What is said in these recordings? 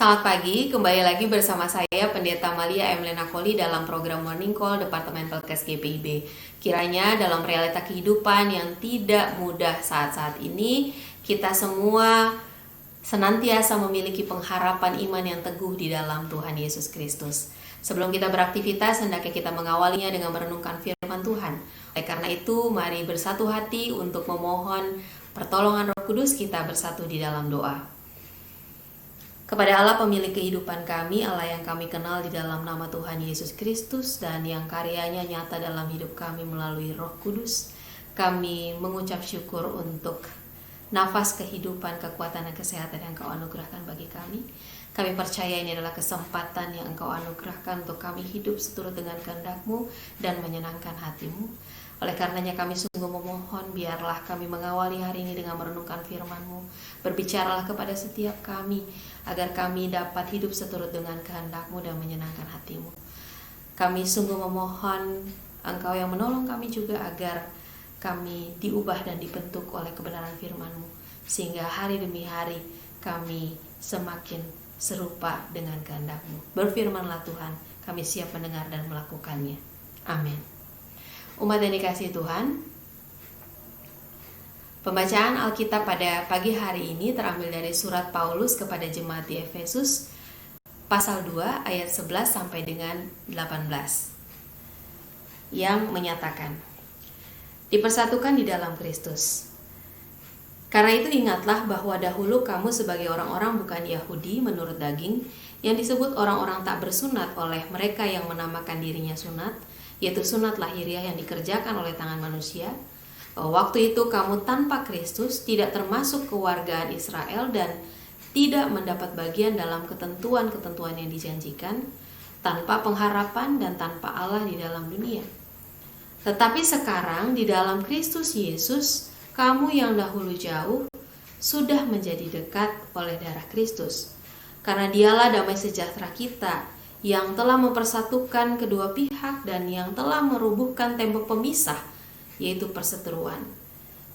Selamat pagi, kembali lagi bersama saya Pendeta Malia Emlena Koli dalam program Morning Call Departemen Pelkes GPIB. Kiranya dalam realita kehidupan yang tidak mudah saat-saat ini, kita semua senantiasa memiliki pengharapan iman yang teguh di dalam Tuhan Yesus Kristus. Sebelum kita beraktivitas, hendaknya kita mengawalinya dengan merenungkan firman Tuhan. Oleh karena itu, mari bersatu hati untuk memohon pertolongan Roh Kudus. Kita bersatu di dalam doa. Kepada Allah pemilik kehidupan kami, Allah yang kami kenal di dalam nama Tuhan Yesus Kristus dan yang karyanya nyata dalam hidup kami melalui Roh Kudus, kami mengucap syukur untuk nafas kehidupan, kekuatan dan kesehatan yang Engkau anugerahkan bagi kami. Kami percaya ini adalah kesempatan yang Engkau anugerahkan untuk kami hidup seturut dengan kehendak-Mu dan menyenangkan hati-Mu. Oleh karenanya kami sungguh memohon, biarlah kami mengawali hari ini dengan merenungkan firman-Mu. Berbicaralah kepada setiap kami, agar kami dapat hidup seturut dengan kehendak-Mu dan menyenangkan hati-Mu. Kami sungguh memohon Engkau yang menolong kami juga agar kami diubah dan dibentuk oleh kebenaran firman-Mu, sehingga hari demi hari kami semakin serupa dengan kehendak-Mu. Berfirmanlah Tuhan, kami siap mendengar dan melakukannya. Amin. Umat yang dikasihi Tuhan, pembacaan Alkitab pada pagi hari ini terambil dari surat Paulus kepada jemaat di Efesus pasal 2 ayat 11 sampai dengan 18 yang menyatakan, dipersatukan di dalam Kristus. Karena itu ingatlah bahwa dahulu kamu sebagai orang-orang bukan Yahudi menurut daging, yang disebut orang-orang tak bersunat oleh mereka yang menamakan dirinya sunat, yaitu sunat lahiriah yang dikerjakan oleh tangan manusia. Waktu itu kamu tanpa Kristus, tidak termasuk kewargaan Israel dan tidak mendapat bagian dalam ketentuan-ketentuan yang dijanjikan, tanpa pengharapan dan tanpa Allah di dalam dunia. Tetapi sekarang di dalam Kristus Yesus, kamu yang dahulu jauh sudah menjadi dekat oleh darah Kristus. Karena Dialah damai sejahtera kita, yang telah mempersatukan kedua pihak dan yang telah merubuhkan tembok pemisah, yaitu perseteruan.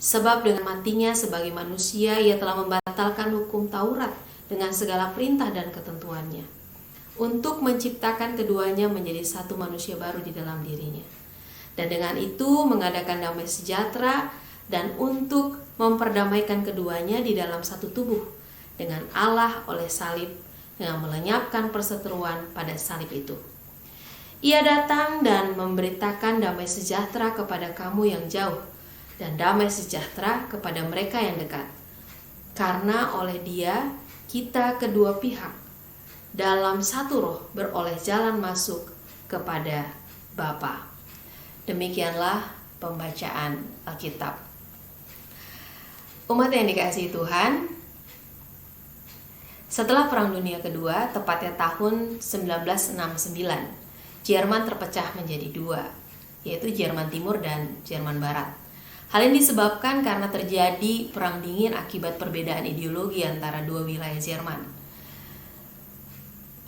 Sebab dengan matinya sebagai manusia, ia telah membatalkan hukum Taurat dengan segala perintah dan ketentuannya, untuk menciptakan keduanya menjadi satu manusia baru di dalam dirinya. Dan dengan itu mengadakan damai sejahtera dan untuk memperdamaikan keduanya di dalam satu tubuh dengan Allah oleh salib, dengan melenyapkan perseteruan pada salib itu. Ia datang dan memberitakan damai sejahtera kepada kamu yang jauh dan damai sejahtera kepada mereka yang dekat. Karena oleh Dia kita kedua pihak dalam satu roh beroleh jalan masuk kepada Bapa. Demikianlah pembacaan Alkitab. Umat yang dikasihi Tuhan, setelah Perang Dunia Kedua, tepatnya tahun 1969, Jerman terpecah menjadi dua, yaitu Jerman Timur dan Jerman Barat. Hal ini disebabkan karena terjadi perang dingin akibat perbedaan ideologi antara dua wilayah Jerman.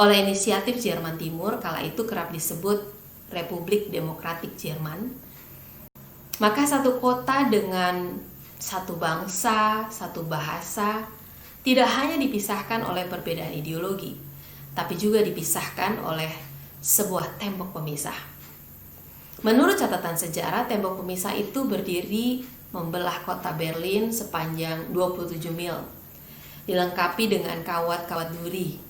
Oleh inisiatif Jerman Timur, kala itu kerap disebut Republik Demokratik Jerman, maka satu kota dengan satu bangsa, satu bahasa, tidak hanya dipisahkan oleh perbedaan ideologi, tapi juga dipisahkan oleh sebuah tembok pemisah. Menurut catatan sejarah, tembok pemisah itu berdiri membelah kota Berlin sepanjang 27 mil, dilengkapi dengan kawat-kawat duri.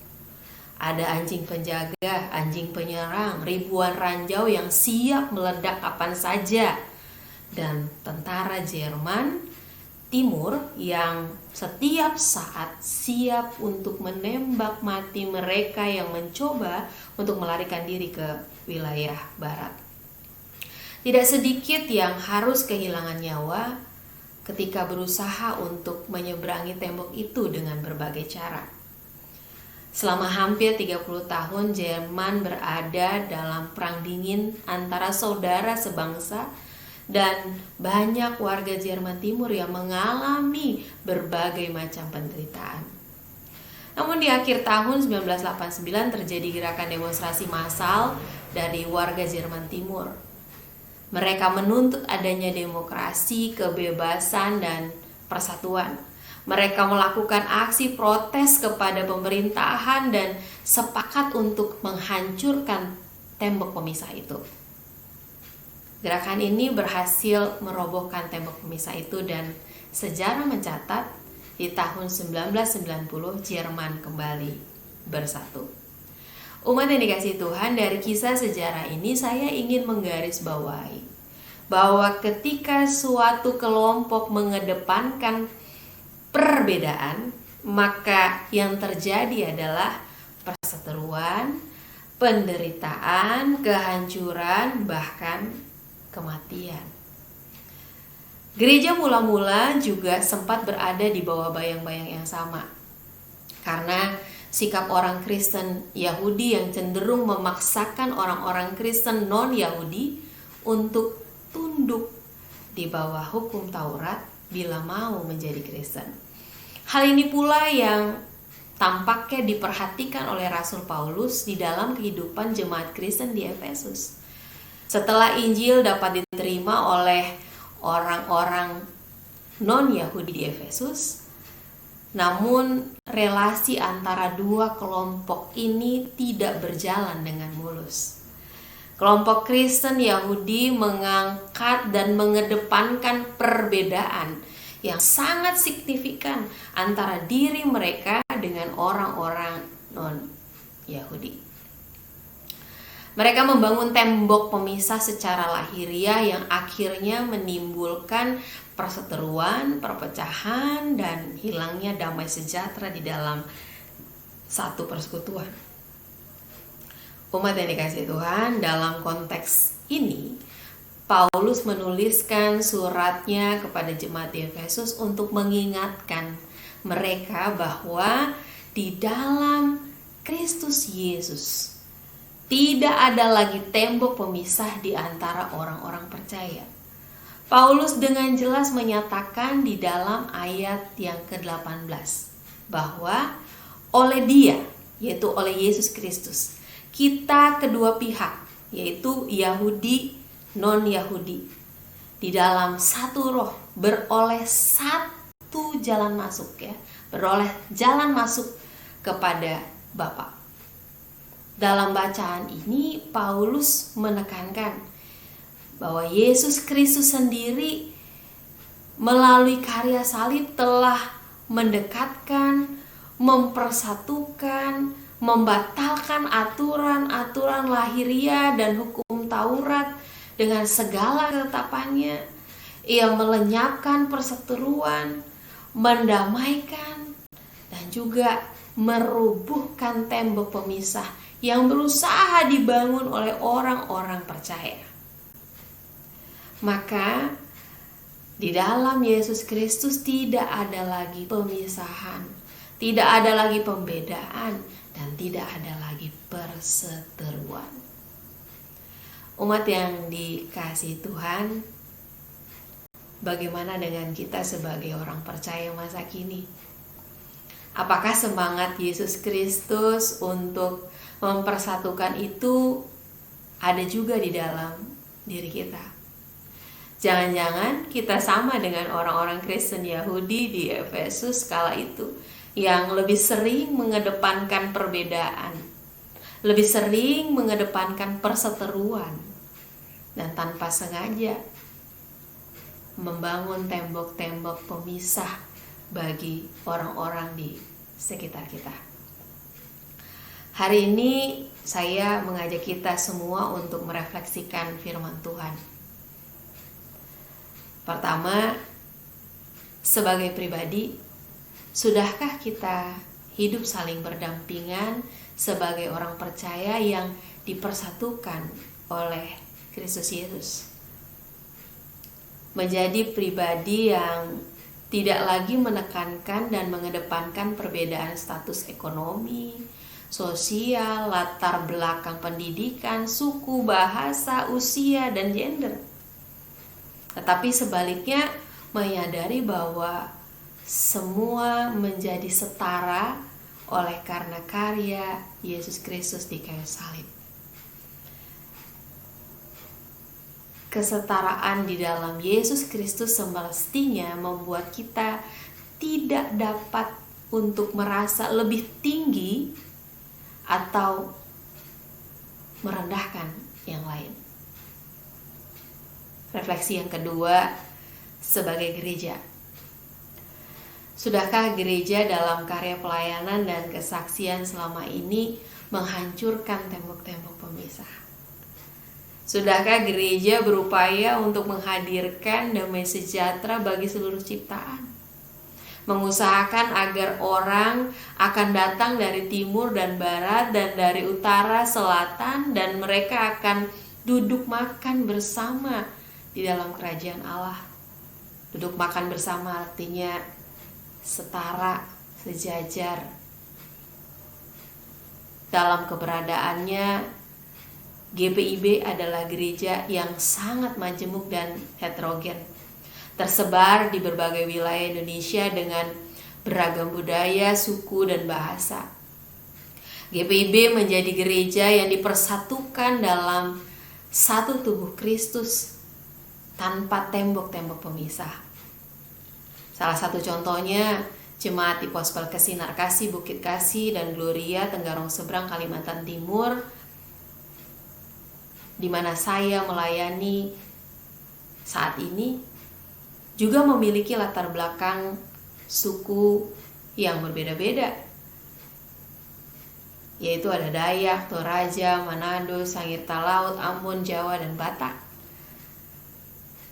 Ada anjing penjaga, anjing penyerang, ribuan ranjau yang siap meledak kapan saja, dan tentara Jerman Timur yang setiap saat siap untuk menembak mati mereka yang mencoba untuk melarikan diri ke wilayah barat. Tidak sedikit yang harus kehilangan nyawa ketika berusaha untuk menyeberangi tembok itu dengan berbagai cara. Selama hampir 30 tahun Jerman berada dalam perang dingin antara saudara sebangsa, dan banyak warga Jerman Timur yang mengalami berbagai macam penderitaan. Namun di akhir tahun 1989 terjadi gerakan demonstrasi massal dari warga Jerman Timur. Mereka menuntut adanya demokrasi, kebebasan, dan persatuan. Mereka melakukan aksi protes kepada pemerintahan dan sepakat untuk menghancurkan tembok pemisah itu. Gerakan ini berhasil merobohkan tembok pemisah itu, dan sejarah mencatat di tahun 1990 Jerman kembali bersatu. Umat yang dikasihi Tuhan, dari kisah sejarah ini saya ingin menggarisbawahi bahwa ketika suatu kelompok mengedepankan perbedaan, maka yang terjadi adalah perseteruan, penderitaan, kehancuran, bahkan kematian. Gereja mula-mula juga sempat berada di bawah bayang-bayang yang sama, karena sikap orang Kristen Yahudi yang cenderung memaksakan orang-orang Kristen non-Yahudi untuk tunduk di bawah hukum Taurat bila mau menjadi Kristen. Hal ini pula yang tampaknya diperhatikan oleh Rasul Paulus di dalam kehidupan jemaat Kristen di Efesus. Setelah Injil dapat diterima oleh orang-orang non-Yahudi di Efesus, namun relasi antara dua kelompok ini tidak berjalan dengan mulus. Kelompok Kristen Yahudi mengangkat dan mengedepankan perbedaan yang sangat signifikan antara diri mereka dengan orang-orang non-Yahudi. Mereka membangun tembok pemisah secara lahiriah yang akhirnya menimbulkan perseteruan, perpecahan, dan hilangnya damai sejahtera di dalam satu persekutuan. Umat yang dikasihi Tuhan, dalam konteks ini Paulus menuliskan suratnya kepada jemaat di Efesus untuk mengingatkan mereka bahwa di dalam Kristus Yesus tidak ada lagi tembok pemisah di antara orang-orang percaya. Paulus dengan jelas menyatakan di dalam ayat yang ke-18 bahwa oleh Dia, yaitu oleh Yesus Kristus, kita kedua pihak, yaitu Yahudi, non-Yahudi, di dalam satu roh beroleh satu jalan masuk, ya, beroleh jalan masuk kepada Bapa. Dalam bacaan ini Paulus menekankan bahwa Yesus Kristus sendiri melalui karya salib telah mendekatkan, mempersatukan, membatalkan aturan-aturan lahiriah dan hukum Taurat dengan segala ketetapannya. Ia melenyapkan perseteruan, mendamaikan, dan juga merubuhkan tembok pemisah yang berusaha dibangun oleh orang-orang percaya. Maka di dalam Yesus Kristus tidak ada lagi pemisahan, tidak ada lagi pembedaan, dan tidak ada lagi perseteruan. Umat yang dikasihi Tuhan, bagaimana dengan kita sebagai orang percaya masa kini? Apakah semangat Yesus Kristus untuk mempersatukan itu ada juga di dalam diri kita? Jangan-jangan kita sama dengan orang-orang Kristen Yahudi di Efesus kala itu, yang lebih sering mengedepankan perbedaan, lebih sering mengedepankan perseteruan, dan tanpa sengaja membangun tembok-tembok pemisah bagi orang-orang di sekitar kita. Hari ini saya mengajak kita semua untuk merefleksikan firman Tuhan. Pertama, sebagai pribadi, sudahkah kita hidup saling berdampingan sebagai orang percaya yang dipersatukan oleh Kristus Yesus? Menjadi pribadi yang tidak lagi menekankan dan mengedepankan perbedaan status ekonomi, sosial, latar belakang pendidikan, suku, bahasa, usia, dan gender. Tetapi sebaliknya menyadari bahwa semua menjadi setara oleh karena karya Yesus Kristus di kayu salib. Kesetaraan di dalam Yesus Kristus semestinya membuat kita tidak dapat untuk merasa lebih tinggi atau merendahkan yang lain. Refleksi yang kedua, sebagai gereja. Sudahkah gereja dalam karya pelayanan dan kesaksian selama ini menghancurkan tembok-tembok pemisah? Sudahkah gereja berupaya untuk menghadirkan damai sejahtera bagi seluruh ciptaan? Mengusahakan agar orang akan datang dari timur dan barat dan dari utara selatan, dan mereka akan duduk makan bersama di dalam kerajaan Allah. Duduk makan bersama artinya setara, sejajar dalam keberadaannya. GPIB adalah gereja yang sangat majemuk dan heterogen, tersebar di berbagai wilayah Indonesia dengan beragam budaya, suku, dan bahasa. GPIB menjadi gereja yang dipersatukan dalam satu tubuh Kristus tanpa tembok-tembok pemisah. Salah satu contohnya jemaat di Pos Pelkes Sinar Kasih, Bukit Kasih, dan Gloria, Tenggarong Seberang, Kalimantan Timur, di mana saya melayani saat ini, juga memiliki latar belakang suku yang berbeda-beda, yaitu ada Dayak, Toraja, Manado, Sangir Talaut, Ambon, Jawa, dan Batak.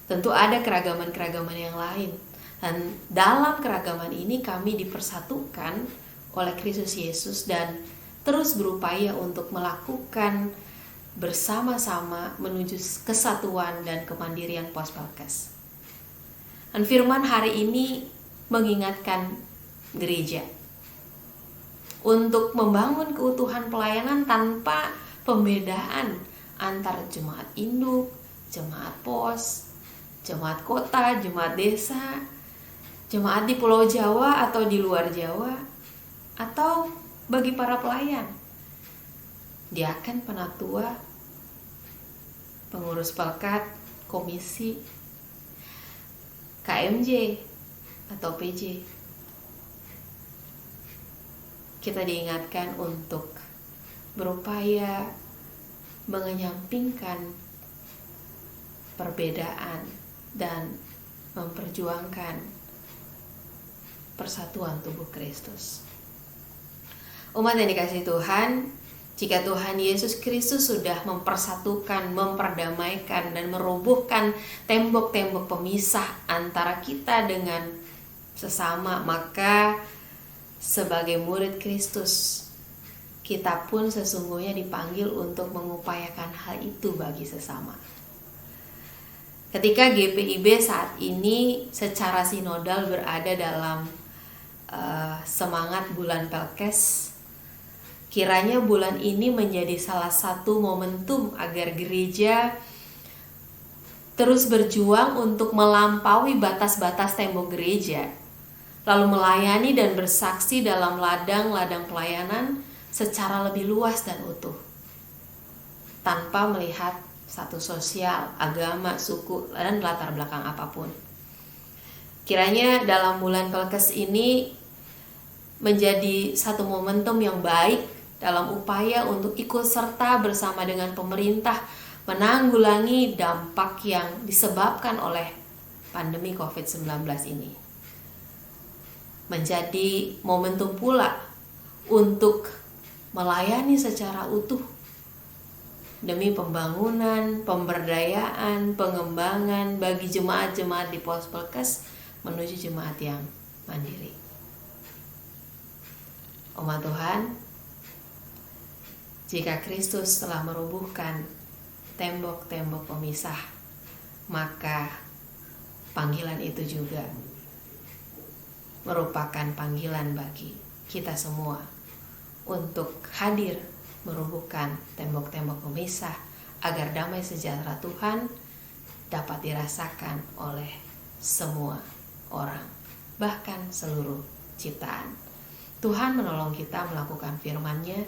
Tentu ada keragaman-keragaman yang lain, dan dalam keragaman ini kami dipersatukan oleh Kristus Yesus dan terus berupaya untuk melakukan bersama-sama menuju kesatuan dan kemandirian Pos Pelkes. Dan firman hari ini mengingatkan gereja untuk membangun keutuhan pelayanan tanpa pembedaan antar jemaat induk, jemaat pos, jemaat kota, jemaat desa, jemaat di Pulau Jawa atau di luar Jawa, atau bagi para pelayan, diaken, penatua, pengurus pelkat, komisi, KMJ, atau PJ. Kita diingatkan untuk berupaya mengenyampingkan perbedaan dan memperjuangkan persatuan tubuh Kristus. Umat yang dikasihi Tuhan, jika Tuhan Yesus Kristus sudah mempersatukan, memperdamaikan, dan merobohkan tembok-tembok pemisah antara kita dengan sesama, maka sebagai murid Kristus, kita pun sesungguhnya dipanggil untuk mengupayakan hal itu bagi sesama. Ketika GPIB saat ini secara sinodal berada dalam semangat bulan Pelkes, kiranya bulan ini menjadi salah satu momentum agar gereja terus berjuang untuk melampaui batas-batas tembok gereja, lalu melayani dan bersaksi dalam ladang-ladang pelayanan secara lebih luas dan utuh, tanpa melihat status sosial, agama, suku, dan latar belakang apapun. Kiranya dalam bulan Pelkes ini menjadi satu momentum yang baik dalam upaya untuk ikut serta bersama dengan pemerintah menanggulangi dampak yang disebabkan oleh pandemi COVID-19 ini. Menjadi momentum pula untuk melayani secara utuh demi pembangunan, pemberdayaan, pengembangan bagi jemaat-jemaat di Pos Pelkes menuju jemaat yang mandiri. Umat Tuhan, jika Kristus telah merobohkan tembok-tembok pemisah, maka panggilan itu juga merupakan panggilan bagi kita semua untuk hadir merubuhkan tembok-tembok pemisah agar damai sejahtera Tuhan dapat dirasakan oleh semua orang, bahkan seluruh ciptaan. Tuhan menolong kita melakukan firman-Nya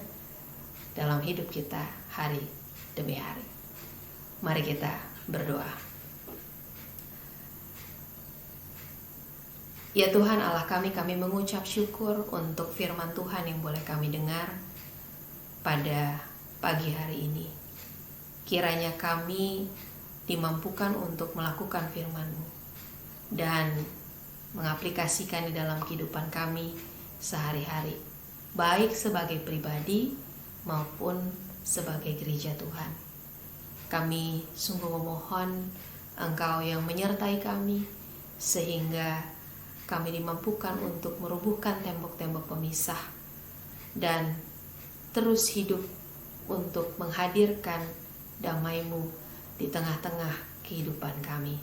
dalam hidup kita hari demi hari. Mari kita berdoa. Ya Tuhan Allah kami mengucap syukur untuk firman Tuhan yang boleh kami dengar pada pagi hari ini. Kiranya kami dimampukan untuk melakukan firman-Mu dan mengaplikasikan di dalam kehidupan kami sehari-hari, baik sebagai pribadi maupun sebagai gereja Tuhan. Kami sungguh memohon Engkau yang menyertai kami, sehingga kami dimampukan untuk merubuhkan tembok-tembok pemisah dan terus hidup untuk menghadirkan damai-Mu di tengah-tengah kehidupan kami.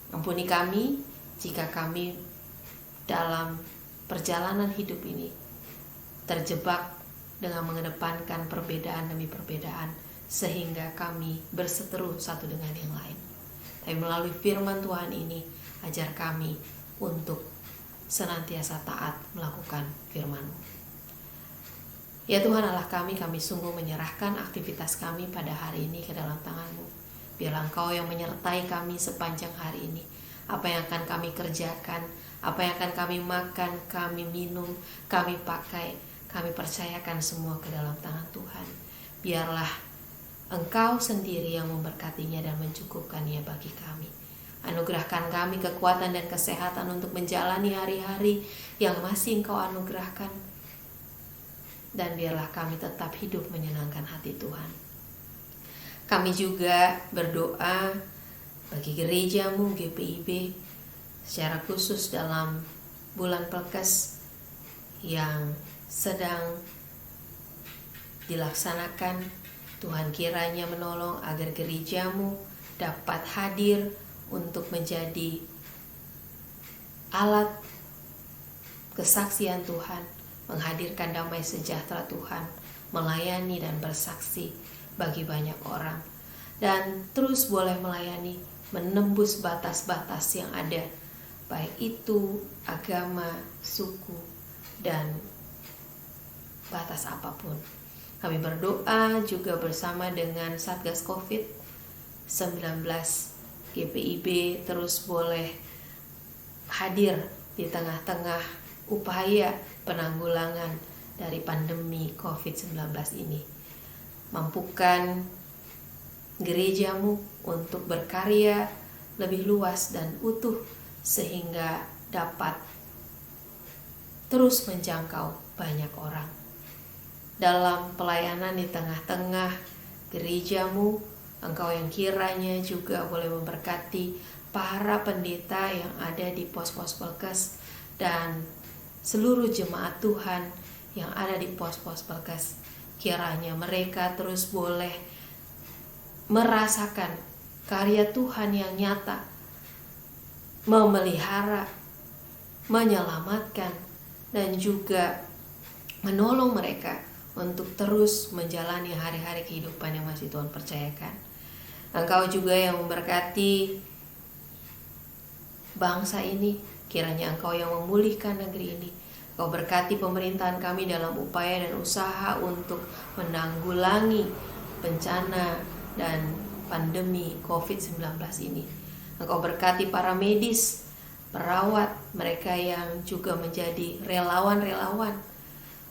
Ampuni kami jika kami dalam perjalanan hidup ini terjebak dengan mengedepankan perbedaan demi perbedaan, sehingga kami berseteru satu dengan yang lain. Tapi melalui firman Tuhan ini, ajar kami untuk senantiasa taat melakukan firman-Mu. Ya Tuhan Allah kami sungguh menyerahkan aktivitas kami pada hari ini ke dalam tangan-Mu. Biarlah Engkau yang menyertai kami sepanjang hari ini. Apa yang akan kami kerjakan, apa yang akan kami makan, kami minum, kami pakai, kami percayakan semua ke dalam tangan Tuhan. Biarlah Engkau sendiri yang memberkatinya dan mencukupkannya bagi kami. Anugerahkan kami kekuatan dan kesehatan untuk menjalani hari-hari yang masih Engkau anugerahkan. Dan biarlah kami tetap hidup menyenangkan hati Tuhan. Kami juga berdoa bagi gereja-Mu GPIB secara khusus dalam bulan Pelkes yang sedang dilaksanakan. Tuhan kiranya menolong agar gereja-Mu dapat hadir untuk menjadi alat kesaksian Tuhan, menghadirkan damai sejahtera Tuhan, melayani dan bersaksi bagi banyak orang, dan terus boleh melayani, menembus batas-batas yang ada, baik itu agama, suku, dan batas apapun. Kami berdoa juga bersama dengan Satgas COVID-19 GPIB terus boleh hadir di tengah-tengah upaya penanggulangan dari pandemi COVID-19 ini. Mampukan gereja-Mu untuk berkarya lebih luas dan utuh sehingga dapat terus menjangkau banyak orang. Dalam pelayanan di tengah-tengah gereja-Mu, Engkau yang kiranya juga boleh memberkati para pendeta yang ada di pos-pos Pelkes dan seluruh jemaat Tuhan yang ada di pos-pos Pelkes. Kiranya mereka terus boleh merasakan karya Tuhan yang nyata, memelihara, menyelamatkan, dan juga menolong mereka untuk terus menjalani hari-hari kehidupan yang masih Tuhan percayakan. Engkau juga yang memberkati bangsa ini, kiranya Engkau yang memulihkan negeri ini. Engkau berkati pemerintahan kami dalam upaya dan usaha untuk menanggulangi bencana dan pandemi COVID-19 ini. Engkau berkati para medis, perawat, mereka yang juga menjadi relawan-relawan.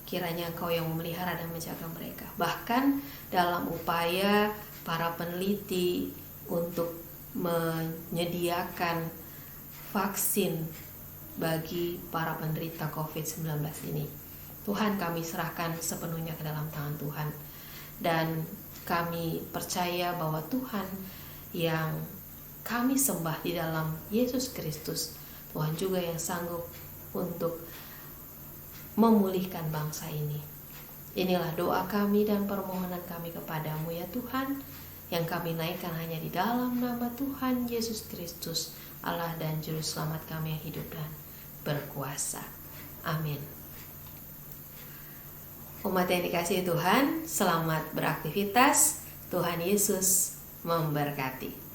Kiranya Engkau yang memelihara dan menjaga mereka. Bahkan dalam upaya para peneliti untuk menyediakan vaksin bagi para penderita COVID-19 ini. Tuhan, kami serahkan sepenuhnya ke dalam tangan Tuhan. Dan kami percaya bahwa Tuhan yang kami sembah di dalam Yesus Kristus, Tuhan juga yang sanggup untuk memulihkan bangsa ini. Inilah doa kami dan permohonan kami kepadamu ya Tuhan, yang kami naikkan hanya di dalam nama Tuhan Yesus Kristus, Allah dan Juru Selamat kami yang hidup dan berkuasa. Amin. Umat yang dikasihi Tuhan, selamat beraktivitas. Tuhan Yesus memberkati.